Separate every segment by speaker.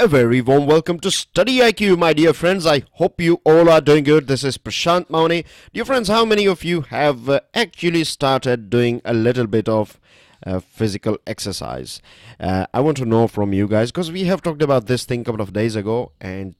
Speaker 1: A very warm welcome to StudyIQ, my dear friends. I hope you all are doing good. This is Prashant Mauni. Dear friends, how many of you have actually started doing a little bit of physical exercise? I want to know from you guys, because we have talked about this thing a couple of days ago, and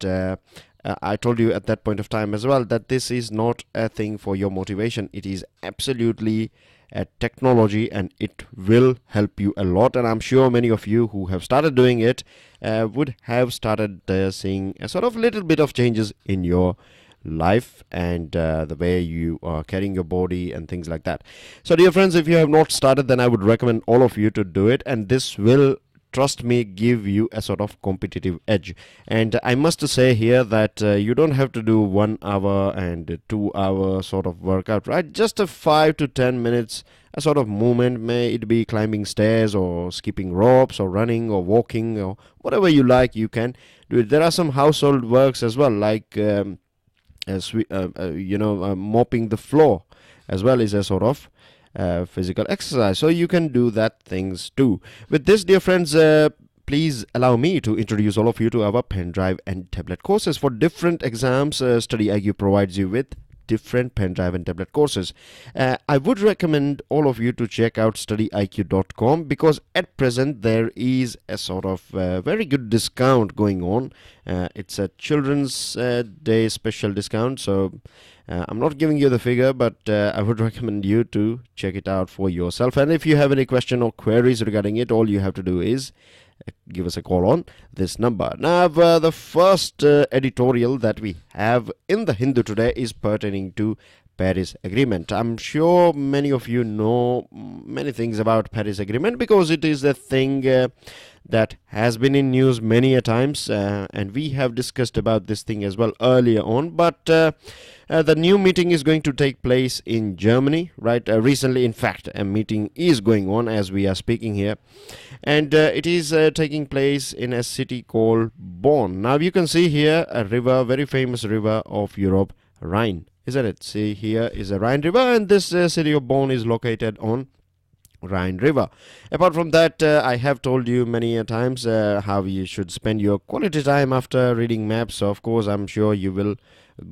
Speaker 1: I told you at that point of time as well that this is not a thing for your motivation. It is absolutely a technology, and it will help you a lot. And I'm sure many of you who have started doing it would have started seeing a sort of little bit of changes in your life and the way you are carrying your body and things like that. So dear friends, if you have not started, then I would recommend all of you to do it, and this will, trust me, give you a sort of competitive edge. And I must say here that you don't have to do 1 hour and 2 hour sort of workout, right? Just a 5 to 10 minutes, a sort of movement, may it be climbing stairs or skipping ropes or running or walking or whatever you like, you can do it. There are some household works as well, like mopping the floor as well is a sort of physical exercise, so you can do that things too. With this, dear friends, please allow me to introduce all of you to our pen drive and tablet courses. For different exams, StudyIQ provides you with different pen drive and tablet courses. I would recommend all of you to check out studyiq.com, because at present there is a sort of very good discount going on. It's a Children's Day special discount, so I'm not giving you the figure, but I would recommend you to check it out for yourself. And if you have any question or queries regarding it, all you have to do is give us a call on this number. Now, the first editorial that we have in the Hindu today is pertaining to Paris Agreement. I'm sure many of you know many things about Paris Agreement, because it is a thing that has been in news many a times, and we have discussed about this thing as well earlier on. But the new meeting is going to take place in Germany, right? Recently, in fact, a meeting is going on as we are speaking here, and it is taking place in a city called Bonn. Now you can see here a river, very famous river of Europe, Rhine, isn't it? See, here is a Rhine river, and this city of Bonn is located on Rhine River. Apart from that, I have told you many a times how you should spend your quality time after reading maps. So of course, I'm sure you will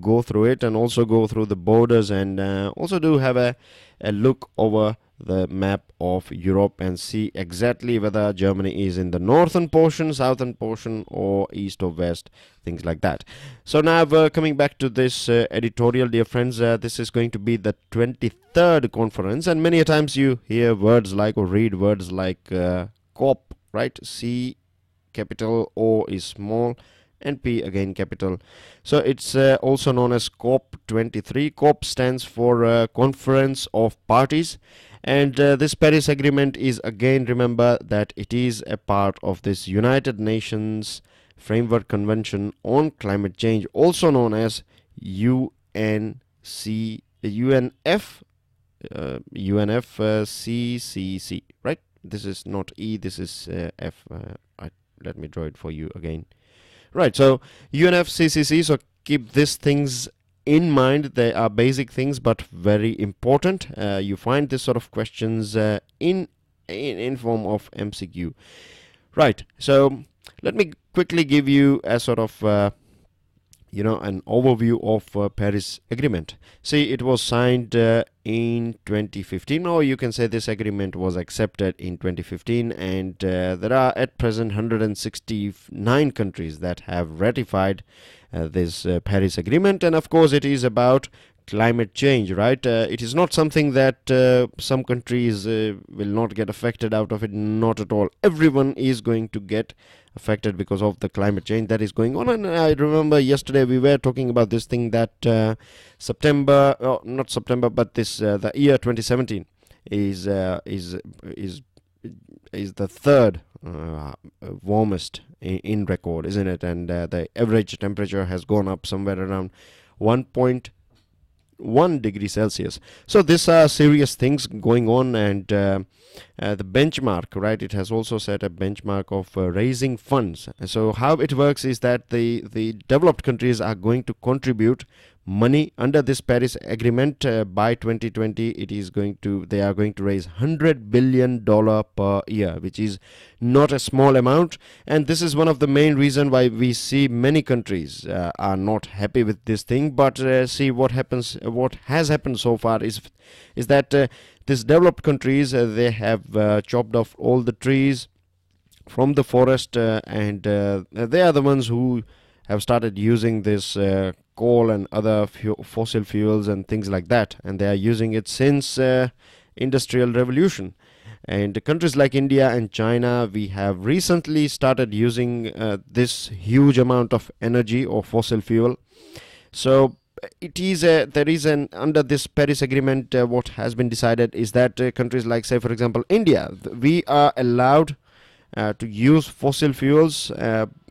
Speaker 1: go through it and also go through the borders, and also do have a look over the map of Europe and see exactly whether Germany is in the northern portion, southern portion, or east or west, things like that. So now coming back to this editorial, dear friends, this is going to be the 23rd conference, and many a times you hear words like, or read words like COP, right? C capital, O is small, and P again capital. So it's also known as COP23. COP stands for Conference of Parties, and this Paris Agreement is, again, remember that it is a part of this United Nations Framework Convention on Climate Change, also known as UNFCCC, right? This is not E, this is F. Let me draw it for you again. Right, so UNFCCC, so keep these things in mind. They are basic things, but very important. You find this sort of questions in form of MCQ. Right, so let me quickly give you a sort of an overview of Paris Agreement. See, it was signed in 2015, or you can say this agreement was accepted in 2015, and there are at present 169 countries that have ratified this Paris Agreement. And of course, it is about climate change, right? It is not something that some countries will not get affected out of it. Not at all. Everyone is going to get affected because of the climate change that is going on. And I remember yesterday we were talking about this thing that the year 2017 is the third warmest in record, isn't it? And the average temperature has gone up somewhere around 1.1 degree Celsius. So these are serious things going on, and the benchmark, right? It has also set a benchmark of raising funds. So how it works is that the developed countries are going to contribute money under this Paris Agreement. By 2020, they are going to raise $100 billion per year, which is not a small amount. And this is one of the main reasons why we see many countries are not happy with this thing. But see what happens. What has happened so far is that these developed countries, they have chopped off all the trees from the forest, and they are the ones who have started using this coal and other fossil fuels and things like that, and they are using it since industrial revolution. And countries like India and China, we have recently started using this huge amount of energy or fossil fuel. So there is an under this Paris Agreement, what has been decided is that countries like, say for example, India, we are allowed to use fossil fuels.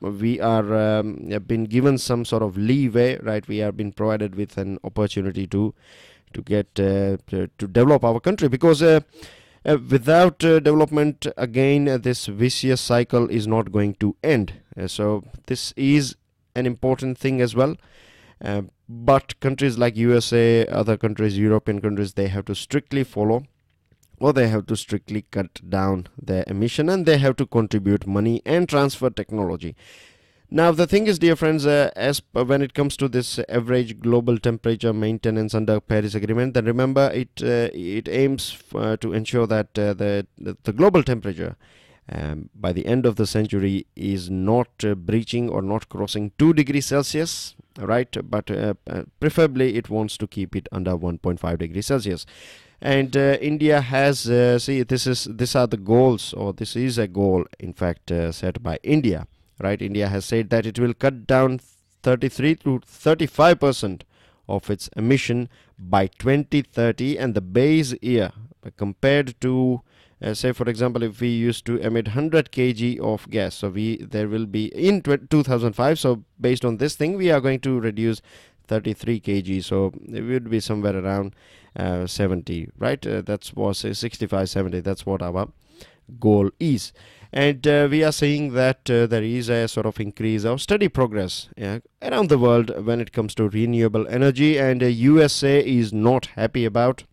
Speaker 1: We are been given some sort of leeway, right? We have been provided with an opportunity to get to develop our country, because without development, again, this vicious cycle is not going to end. So this is an important thing as well. But countries like USA, other countries, European countries, they have to strictly follow, or they have to strictly cut down their emission, and they have to contribute money and transfer technology. Now the thing is, dear friends, when it comes to this average global temperature maintenance under Paris Agreement, then remember it aims to ensure that the global temperature by the end of the century is not breaching or not crossing 2 degrees Celsius, right? But preferably it wants to keep it under 1.5 degrees Celsius. And India has these are the goals, or this is a goal in fact set by India, right? India has said that it will cut down 33 to 35% of its emission by 2030, and the base year compared to say for example, if we used to emit 100 kg of gas, so there will be in 2005, so based on this thing we are going to reduce 33 kg, so it would be somewhere around 70, right? That's was 65, 70. That's what our goal is. And we are seeing that there is a sort of increase of steady progress around the world when it comes to renewable energy, and USA is not happy about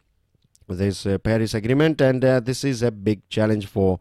Speaker 1: this Paris Agreement, and this is a big challenge for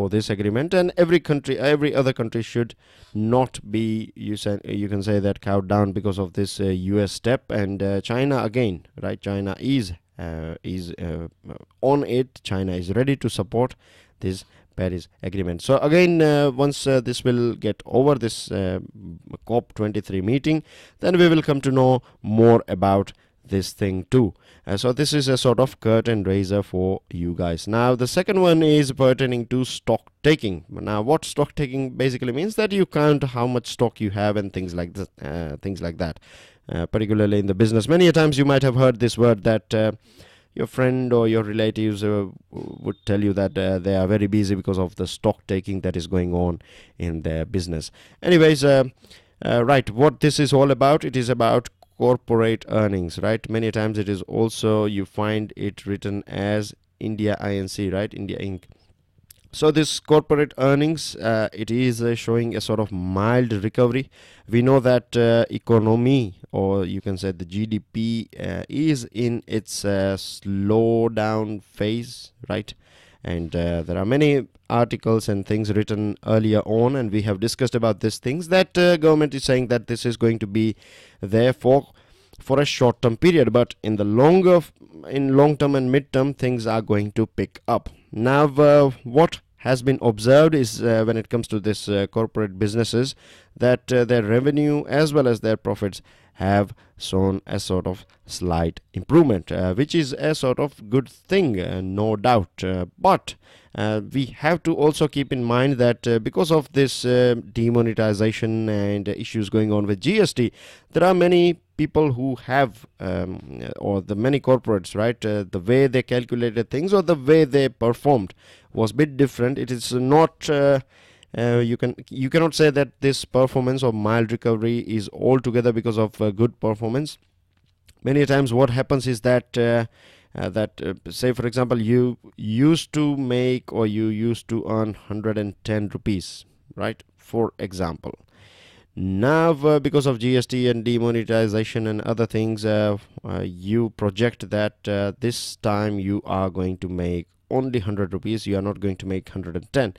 Speaker 1: this agreement. And every other country should not be, you can say that, cowed down because of this US step. And China again, right? China is on it. China is ready to support this Paris Agreement. So again, once this will get over, this COP23 meeting, then we will come to know more about this thing too. So this is a sort of curtain raiser for you guys. Now the second one is pertaining to stock taking. Now what stock taking basically means, that you count how much stock you have and things like that. Particularly in the business, many a times you might have heard this word, that your friend or your relatives would tell you that they are very busy because of the stock taking that is going on in their business. Anyways, right, what this is all about, it is about corporate earnings, right? Many times it is also, you find it written as India Inc., right? India Inc. So this corporate earnings, it is showing a sort of mild recovery. We know that economy, or you can say the GDP, is in its slowdown phase, right? And there are many articles and things written earlier on, and we have discussed about these things, that government is saying that this is going to be there for a short-term period, but in the long-term and mid-term, things are going to pick up. Now what has been observed is when it comes to this corporate businesses, that their revenue as well as their profits have shown a sort of slight improvement, which is a sort of good thing, no doubt. But we have to also keep in mind that because of this demonetization and issues going on with GST, there are many people who have or the many corporates, right, the way they calculated things or the way they performed was a bit different. It is not you cannot say that this performance or mild recovery is altogether because of good performance. Many times what happens is that say for example, you used to make, or you used to earn 110 rupees, right, for example. Now because of GST and demonetization and other things, you project that this time you are going to make only 100 rupees. You are not going to make 110.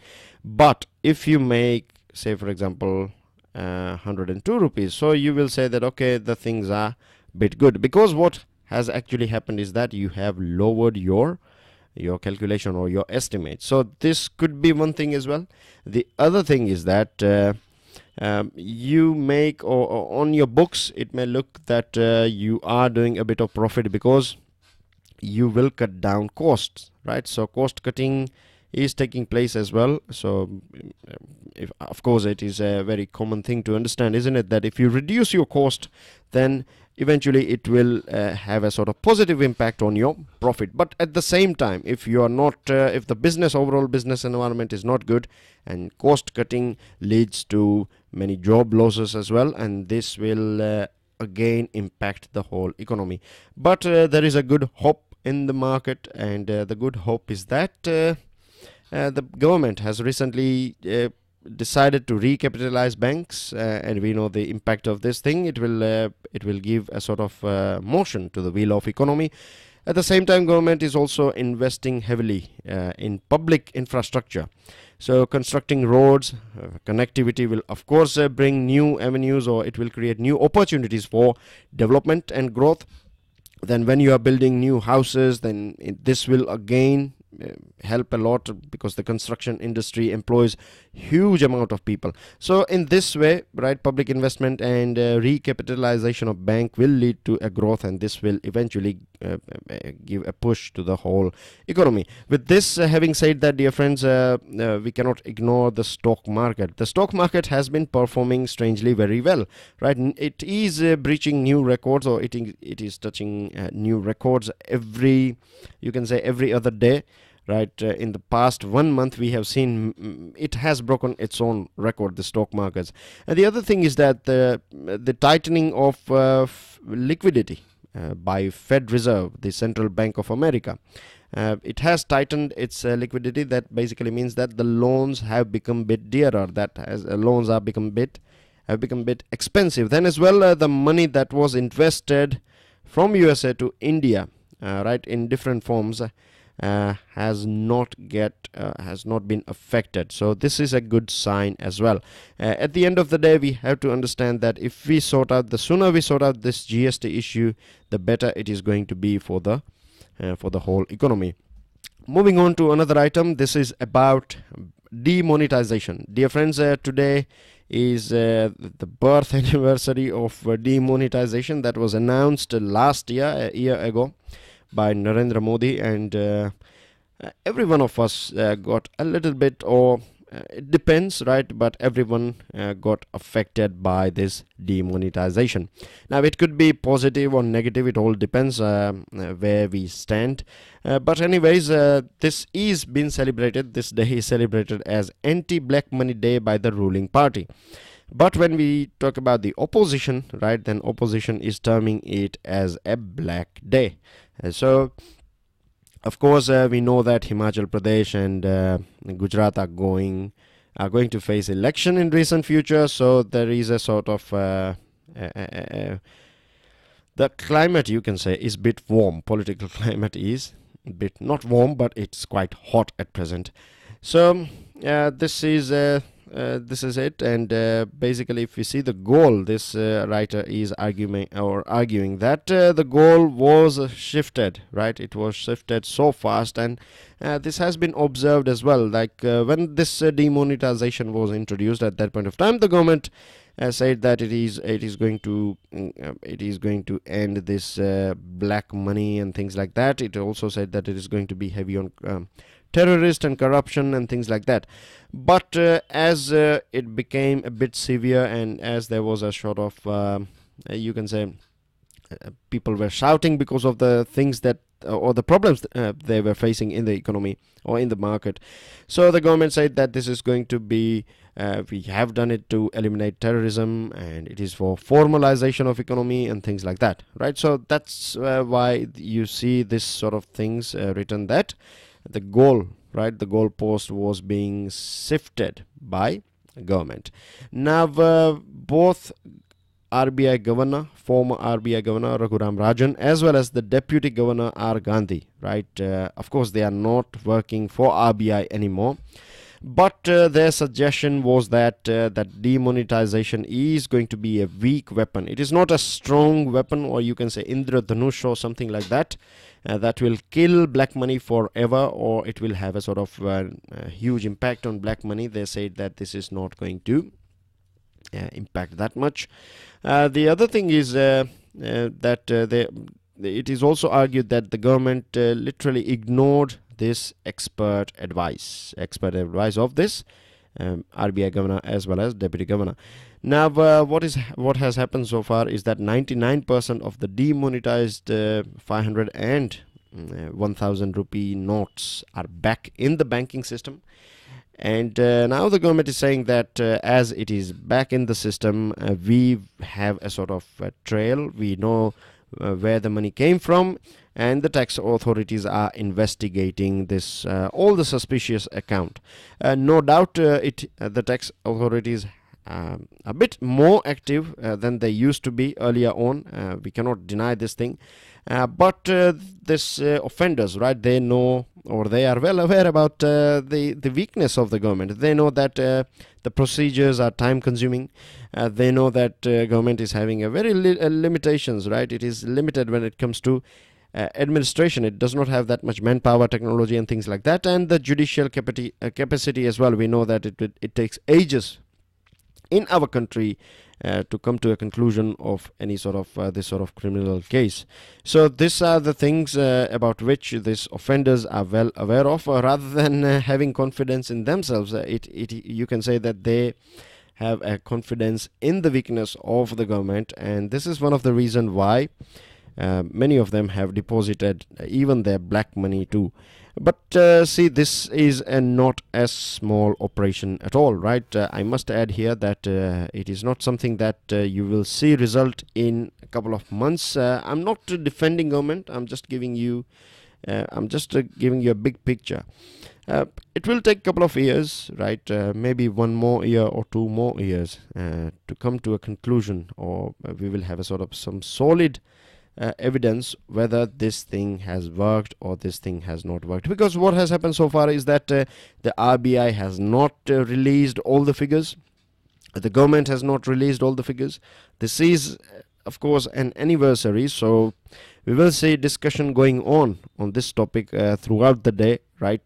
Speaker 1: But if you make, say for example, 102 rupees, so you will say that okay, the things are a bit good, because what has actually happened is that you have lowered your calculation or your estimate. So this could be one thing as well. The other thing is that you make, or on your books it may look that you are doing a bit of profit because you will cut down costs, right? So cost cutting is taking place as well. So if, of course, it is a very common thing to understand, isn't it, that if you reduce your cost, then eventually it will have a sort of positive impact on your profit. But at the same time, if you are not if the overall business environment is not good, and cost cutting leads to many job losses as well, and this will again impact the whole economy. But there is a good hope in the market, and the good hope is that the government has recently decided to recapitalize banks, and we know the impact of this thing. It will give a sort of motion to the wheel of economy. At the same time, government is also investing heavily in public infrastructure. So constructing roads, connectivity will of course bring new avenues, or it will create new opportunities for development and growth. Then when you are building new houses, then this will again help a lot, because the construction industry employs huge amount of people. So in this way, right, public investment and recapitalization of bank will lead to a growth, and this will eventually give a push to the whole economy. With this having said that, dear friends, we cannot ignore the stock market. The stock market has been performing strangely very well, right? It is breaching new records, or it is touching new records every other day, right? In the past 1 month, we have seen it has broken its own record, the stock markets. And the other thing is that the tightening of liquidity by Fed Reserve, the Central Bank of America, it has tightened its liquidity. That basically means that the loans have become a bit dearer. That as loans have become a bit expensive. Then as well, the money that was invested from USA to India, right, in different forms, has not been affected. So this is a good sign as well. At the end of the day, we have to understand that if we the sooner we sort out this GST issue, the better it is going to be for the whole economy. Moving on to another item, this is about demonetization. Dear friends, today is the birth anniversary of demonetization that was announced a year ago, by Narendra Modi, and every one of us got a little bit, or it depends, right, but everyone got affected by this demonetization. Now it could be positive or negative, it all depends where we stand, but anyways, this is being celebrated. This day is celebrated as Anti-Black Money Day by the ruling party. But when we talk about the opposition, right, then opposition is terming it as a black day. So of course we know that Himachal Pradesh and Gujarat are going to face election in recent future. So there is a sort of the climate, you can say, is a bit warm. Political climate is a bit not warm, but it's quite hot at present. So this is it, and basically if we see the goal, this writer is arguing that the goal was shifted, right? It was shifted so fast, and this has been observed as well. Like when this demonetization was introduced, at that point of time, the government said that it is going to end this black money and things like that. It also said that it is going to be heavy on terrorist and corruption and things like that. But as it became a bit severe, and as there was a sort of you can say people were shouting because of the things that or the problems they were facing in the economy or in the market, so the government said that this is going to be we have done it to eliminate terrorism, and it is for formalization of economy and things like that, right? So that's why you see this sort of things written, that the goal, right, the goal post was being shifted by government. Now, both RBI governor, former RBI governor Raghuram Rajan, as well as the deputy governor R. Gandhi, right? Of course, they are not working for RBI anymore. But their suggestion was that that demonetization is going to be a weak weapon. It is not a strong weapon, or you can say Indra Dhanush or something like that, that will kill black money forever, or it will have a sort of huge impact on black money. They said that this is not going to impact that much. The other thing is that it is also argued that the government literally ignored this expert advice of this RBI governor as well as deputy governor. Now, what has happened so far is that 99% of the demonetized 500 and 1000 rupee notes are back in the banking system. And now the government is saying that as it is back in the system, we have a sort of trail. We know where the money came from, and the tax authorities are investigating this all the suspicious account. No doubt the tax authorities a bit more active than they used to be earlier on. We cannot deny this thing, but this offenders, right, they know, or they are well aware about the weakness of the government. They know that the procedures are time consuming. They know that government is having a very limitations, right? It is limited when it comes to administration. It does not have that much manpower, technology and things like that, and the judicial capacity as well. We know that it takes ages in our country to come to a conclusion of any sort of this sort of criminal case. So these are the things about which these offenders are well aware of. Rather than having confidence in themselves, you can say that they have a confidence in the weakness of the government, and this is one of the reasons why many of them have deposited even their black money too. But see, this is not a small operation at all, right? I must add here that it is not something that you will see result in a couple of months. I'm not defending government. I'm just giving you a big picture. It will take a couple of years, right? Maybe one more year or 2 more years to come to a conclusion, or we will have a sort of some solid evidence whether this thing has worked or this thing has not worked. Because what has happened so far is that the RBI has not released all the figures. The government has not released all the figures. This is, of course, an anniversary, so we will see discussion going on this topic throughout the day, right?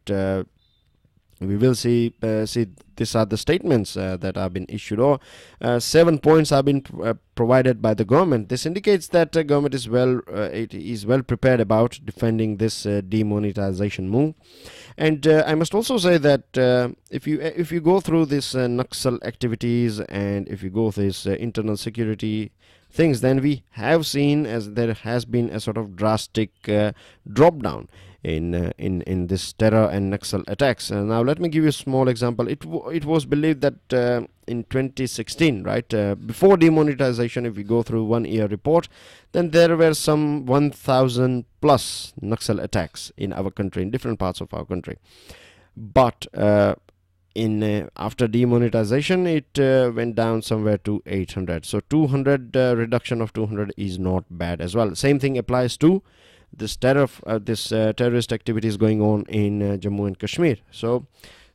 Speaker 1: We will see these are the statements that have been issued, or 7 points have been provided by the government. This indicates that government is well prepared about defending this demonetization move. And I must also say that if you go through this Naxal activities, and if you go through this internal security things, then we have seen as there has been a sort of drastic drop down in this terror and Naxal attacks. Now let me give you a small example. It was believed that in 2016, right, before demonetization, if we go through 1 year report, then there were some 1000 plus Naxal attacks in our country, in different parts of our country. But after demonetization, it went down somewhere to 800. So 200 reduction of 200 is not bad as well. Same thing applies to this terrorist activities going on in Jammu and Kashmir. So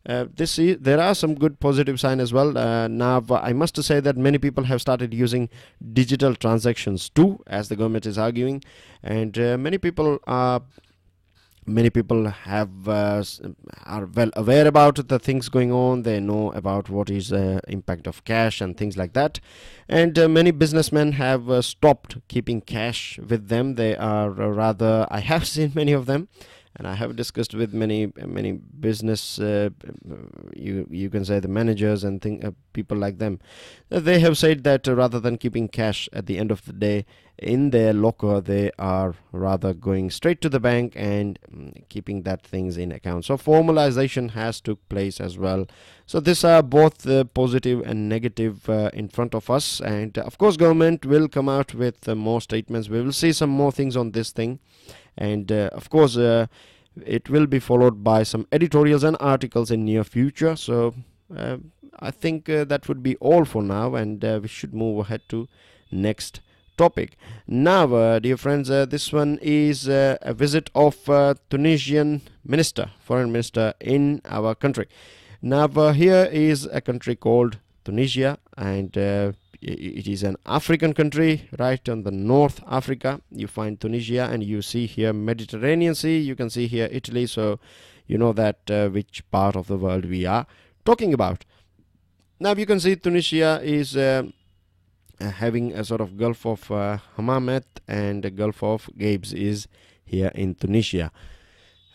Speaker 1: there are some good positive signs as well. Now I must say that many people have started using digital transactions too, as the government is arguing, and many people are well aware about the things going on. They know about what is the impact of cash and things like that, and many businessmen have stopped keeping cash with them. They are rather, I have seen many of them, and I have discussed with many business you can say the managers and people like them. They have said that rather than keeping cash at the end of the day in their locker, they are rather going straight to the bank and keeping that things in account. So formalization has took place as well. So these are both positive and negative in front of us, and of course government will come out with more statements. We will see some more things on this thing, and of course it will be followed by some editorials and articles in near future. So I think that would be all for now, and we should move ahead to next topic. Now, dear friends, this one is a visit of Tunisian foreign minister in our country. Now, here is a country called Tunisia, and it is an African country, right on the North Africa. You find Tunisia, and you see here Mediterranean Sea. You can see here Italy, so you know that which part of the world we are talking about. Now you can see Tunisia is having a sort of Gulf of Hammamet, and the Gulf of Gabes is here in Tunisia.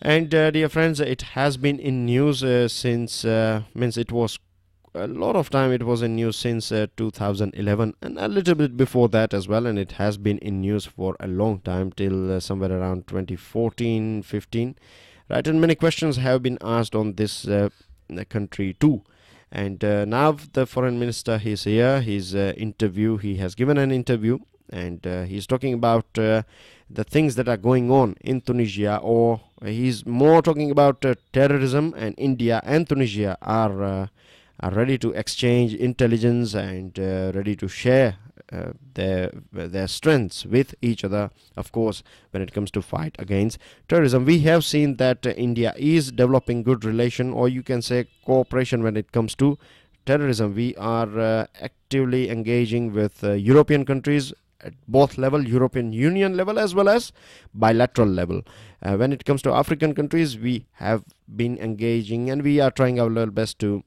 Speaker 1: And dear friends, it has been in news since means it was a lot of time. It was in news since 2011 and a little bit before that as well, and it has been in news for a long time till somewhere around 2014-15, right? And many questions have been asked on this country too. And now the foreign minister is here. He has given an interview, and he's talking about the things that are going on in Tunisia, or he's more talking about terrorism, and India and Tunisia are ready to exchange intelligence and ready to share their strengths with each other, of course, when it comes to fight against terrorism. We have seen that India is developing good relation, or you can say cooperation, when it comes to terrorism. We are actively engaging with European countries at both level, European Union level as well as bilateral level. When it comes to African countries, we have been engaging, and we are trying our level best to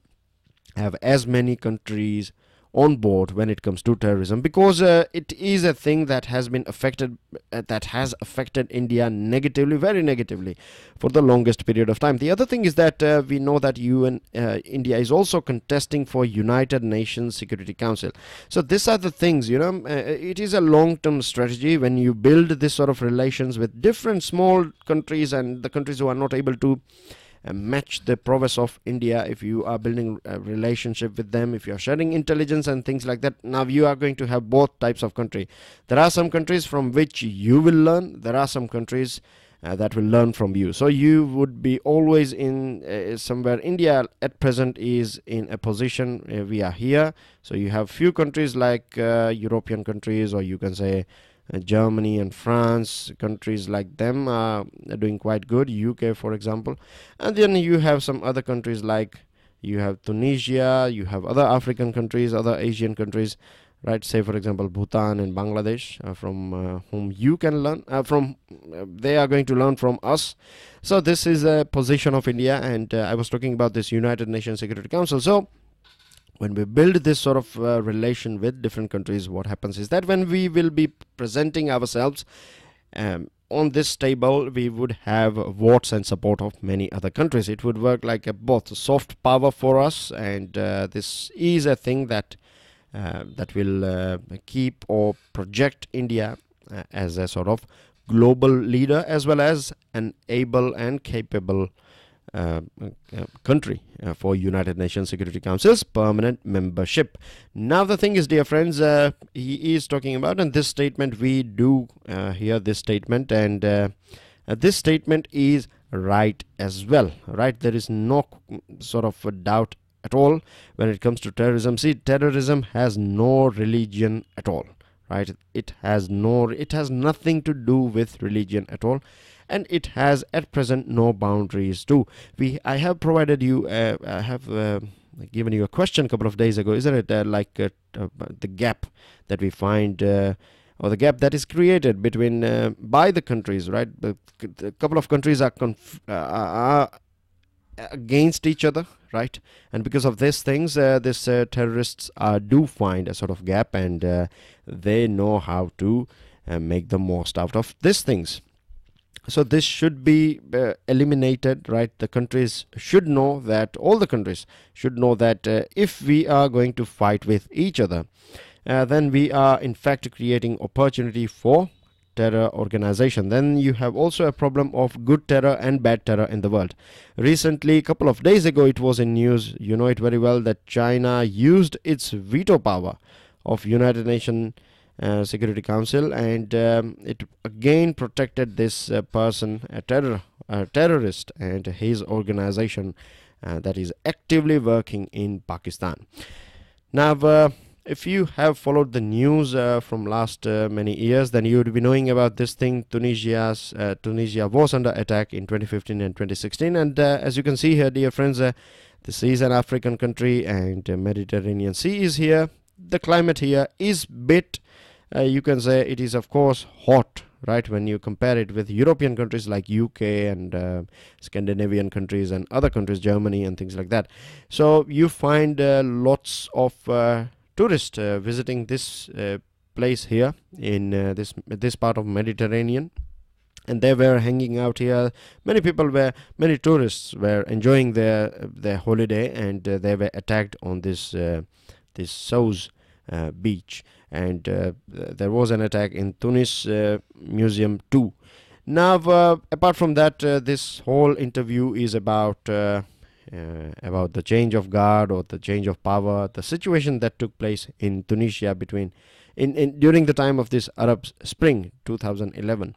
Speaker 1: have as many countries on board when it comes to terrorism, because it is a thing that has been affected India negatively, very negatively, for the longest period of time. The other thing is that we know that India is also contesting for United Nations Security Council. So these are the things, it is a long-term strategy when you build this sort of relations with different small countries, and the countries who are not able to match the prowess of India. If you are building a relationship with them, if you are sharing intelligence and things like that, now you are going to have both types of country. There are some countries from which you will learn. There are some countries that will learn from you. So you would be always in somewhere. India at present is in a position we are here. So you have few countries like European countries, or you can say Germany and France, countries like them are doing quite good, UK for example. And then you have some other countries, like you have Tunisia, you have other African countries, other Asian countries, right? Say for example Bhutan and Bangladesh, from whom you can learn from. They are going to learn from us. So this is a position of India, and I was talking about this United Nations Security Council. So when we build this sort of relation with different countries, what happens is that when we will be presenting ourselves on this table, we would have votes and support of many other countries. It would work like both soft power for us, and this is a thing that will keep or project India as a sort of global leader, as well as an able and capable country for United Nations Security Council's permanent membership. Now the thing is, dear friends, he is talking about, and this statement, we do hear this statement, and this statement is right as well, right? There is no sort of a doubt at all when it comes to terrorism. See, terrorism has no religion at all, right? It has nothing to do with religion at all, and it has at present no boundaries too. I have provided you I have given you a question a couple of days ago, isn't it, like the gap that we find, or the gap that is created between by the countries, right? A couple of countries are against each other, right? And because of these things, these terrorists do find a sort of gap, and they know how to make the most out of these things. So this should be eliminated, right? The countries should know that, all the countries should know that if we are going to fight with each other, then we are in fact creating opportunity for terror organization. Then you have also a problem of good terror and bad terror in the world. Recently, a couple of days ago, it was in news, you know it very well, that China used its veto power of United Nations Security Council, and it again protected this person, a terrorist, and his organization that is actively working in Pakistan. Now, if you have followed the news from last many years, then you would be knowing about this thing. Tunisia was under attack in 2015 and 2016, and as you can see here, dear friends, this is an African country, and Mediterranean Sea is here. The climate here is bit, you can say it is of course hot, right, when you compare it with European countries like UK and Scandinavian countries and other countries, Germany and things like that. So you find lots of tourists visiting this place here in this part of Mediterranean, and they were hanging out here. Many tourists were enjoying their holiday, and they were attacked on this Sousse beach, and there was an attack in Tunis museum too. Now, apart from that, this whole interview is about the change of guard or the change of power, the situation that took place in Tunisia during the time of this Arab Spring 2011.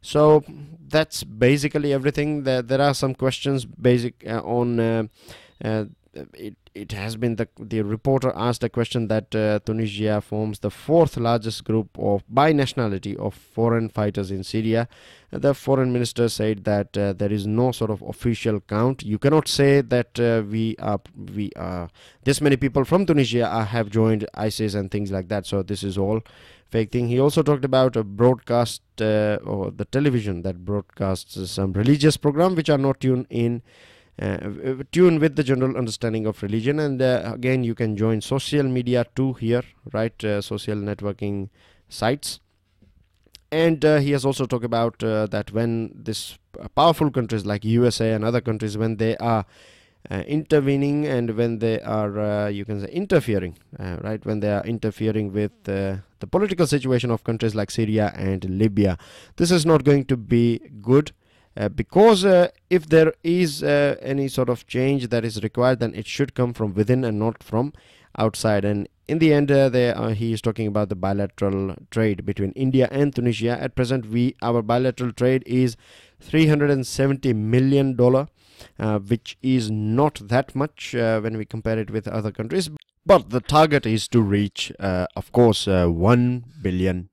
Speaker 1: So that's basically everything. There are some questions on it has been the reporter asked a question that Tunisia forms the fourth largest group by nationality of foreign fighters in Syria. The foreign minister said that there is no sort of official count. You cannot say that we are this many people from Tunisia have joined ISIS and things like that. So this is all fake thing. He also talked about a broadcast or the television that broadcasts some religious program which are not tuned with the general understanding of religion. And again, you can join social media too here, right, social networking sites. And he has also talked about that when this powerful countries like USA and other countries, when they are intervening and when they are you can say interfering, right, when they are interfering with the political situation of countries like Syria and Libya, this is not going to be good. Because if there is any sort of change that is required, then it should come from within and not from outside. And in the end, he is talking about the bilateral trade between India and Tunisia. At present, our bilateral trade is $370 million, which is not that much when we compare it with other countries. But the target is to reach, of course, $1 billion.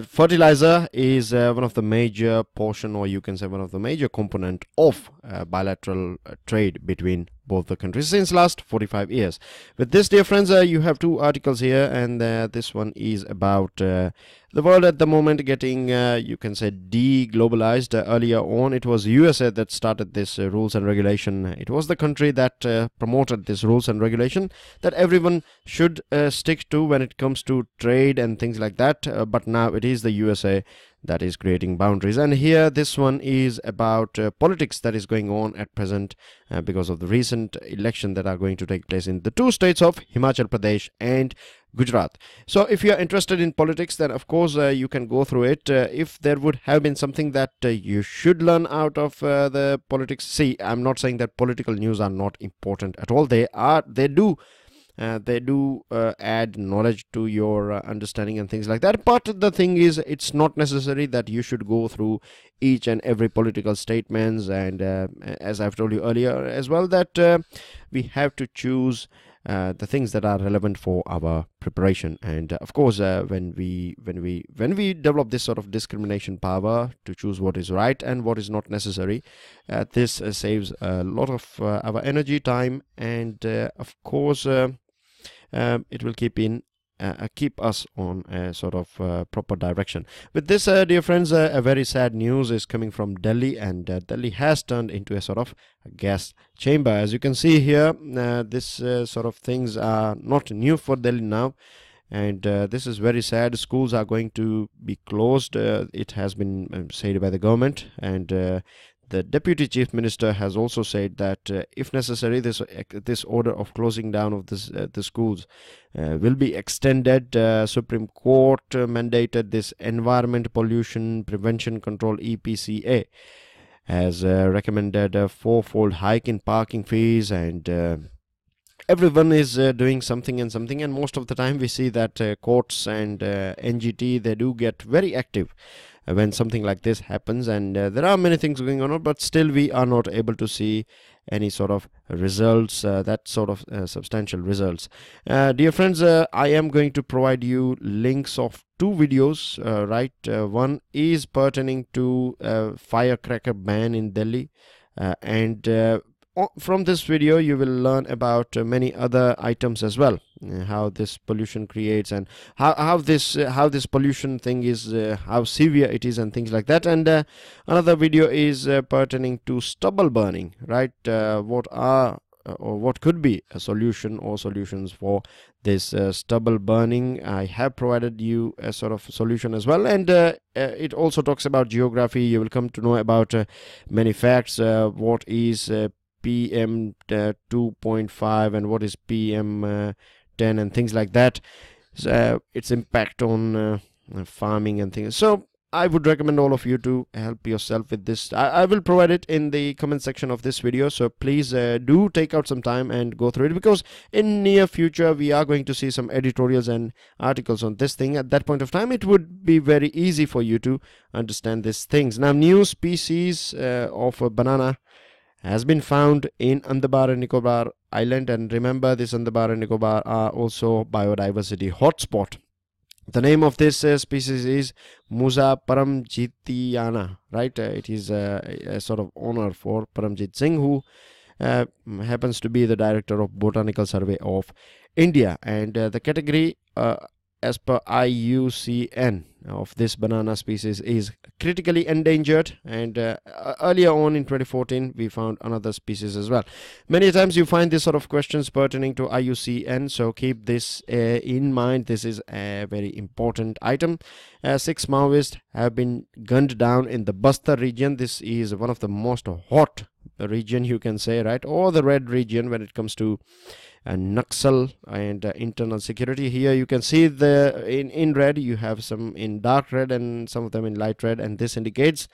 Speaker 1: Fertilizer is one of the major portion, or you can say one of the major component of bilateral trade between both the countries since last 45 years. With this, dear friends, you have two articles here, and this one is about the world at the moment getting, you can say, de-globalized. Earlier on, it was USA that started this rules and regulation. It was the country that promoted this rules and regulation that everyone should stick to when it comes to trade and things like that. But now it is the USA that is creating boundaries. And here this one is about politics that is going on at present because of the recent election that are going to take place in the two states of Himachal Pradesh and Gujarat. So if you are interested in politics, then of course you can go through it. If there would have been something that you should learn out of the politics, see, I'm not saying that political news are not important at all. They do add knowledge to your understanding and things like that. But the thing is, it's not necessary that you should go through each and every political statements. And as I've told you earlier as well, that we have to choose the things that are relevant for our preparation. And of course, when we develop this sort of discrimination power to choose what is right and what is not necessary, this saves a lot of our energy, time, and of course it will keep us on a sort of proper direction. With this, dear friends, a very sad news is coming from Delhi, and Delhi has turned into a sort of gas chamber. As you can see here, this sort of things are not new for Delhi now, and this is very sad. Schools are going to be closed. It has been said by the government, and the Deputy Chief Minister has also said that if necessary, this order of closing down of the schools will be extended. Supreme Court mandated this Environment Pollution Prevention Control EPCA has recommended a fourfold hike in parking fees, and everyone is doing something, and most of the time we see that courts and NGT, they do get very active when something like this happens, and there are many things going on, but still we are not able to see any sort of results, that sort of substantial results. Dear friends, I am going to provide you links of two videos, right? One is pertaining to firecracker ban in Delhi, and from this video you will learn about many other items as well, how this pollution creates, and how this pollution thing is, how severe it is, and things like that. And another video is pertaining to stubble burning, right? What are or what could be a solution or solutions for this stubble burning. I have provided you a sort of solution as well, and it also talks about geography. You will come to know about many facts, what is PM 2.5 and what is PM 10 and things like that, its impact on farming and things. So I would recommend all of you to help yourself with this. I will provide it in the comment section of this video, so please do take out some time and go through it, because in near future we are going to see some editorials and articles on this thing. At that point of time it would be very easy for you to understand these things. Now, new species of banana has been found in Andaman and Nicobar Island, and remember, this Andaman and Nicobar are also biodiversity hotspot. The name of this species is Musa Paramjitiana, right? It is a sort of honor for Paramjit Singh, who happens to be the director of Botanical Survey of India, and the category as per IUCN of this banana species is critically endangered, and earlier on in 2014 we found another species as well. Many times you find this sort of questions pertaining to IUCN, so keep this in mind. This is a very important item. 6 Maoists have been gunned down in the Bastar region. This is one of the most hot region, you can say, right, or the red region when it comes to Naxal and internal security. Here you can see the in red, you have some in dark red and some of them in light red, and this indicates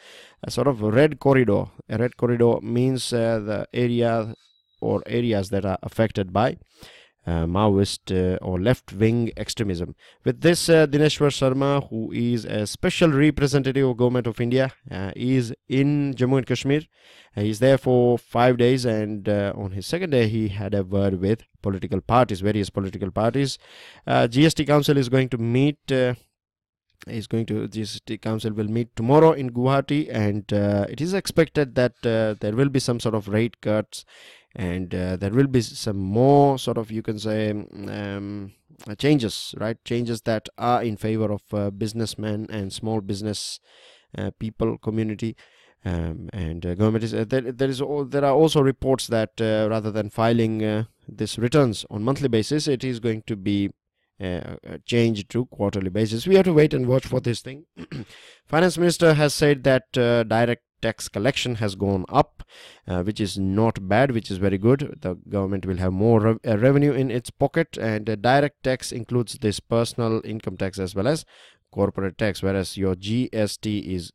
Speaker 1: a sort of red corridor. A red corridor means the area or areas that are affected by Maoist or left-wing extremism. With this, Dinesh Sharma, who is a special representative of Government of India, is in Jammu and Kashmir. He is there for 5 days, and on his second day he had a word with political parties, various political parties. GST Council is going to meet. GST Council will meet tomorrow in Guwahati, and it is expected that there will be some sort of rate cuts, and there will be some more sort of, you can say, changes, right? Changes that are in favor of businessmen and small business people, community, and government is there are also reports that rather than filing this returns on monthly basis, it is going to be changed to quarterly basis. We have to wait and watch for this thing. Finance Minister has said that direct tax collection has gone up, which is not bad, which is very good. The government will have more revenue in its pocket, and direct tax includes this personal income tax as well as corporate tax, whereas your GST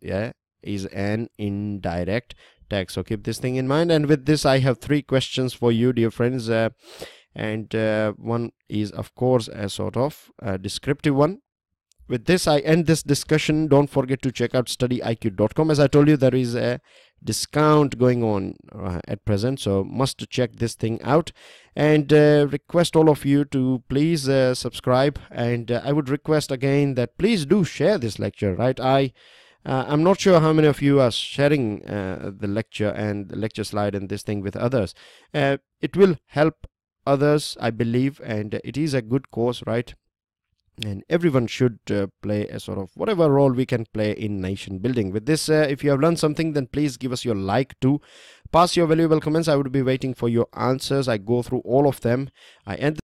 Speaker 1: is an indirect tax. So keep this thing in mind. And with this, I have 3 questions for you, dear friends, and one is of course a sort of descriptive one. With this, I end this discussion. Don't forget to check out StudyIQ.com. As I told you, there is a discount going on at present, so must check this thing out, and request all of you to please subscribe, and I would request again that please do share this lecture, right? I'm not sure how many of you are sharing the lecture and the lecture slide and this thing with others. It will help others, I believe, and it is a good course, right? And everyone should play a sort of whatever role we can play in nation building. With this, if you have learned something, then please give us your like too. Pass your valuable comments. I would be waiting for your answers. I go through all of them. I end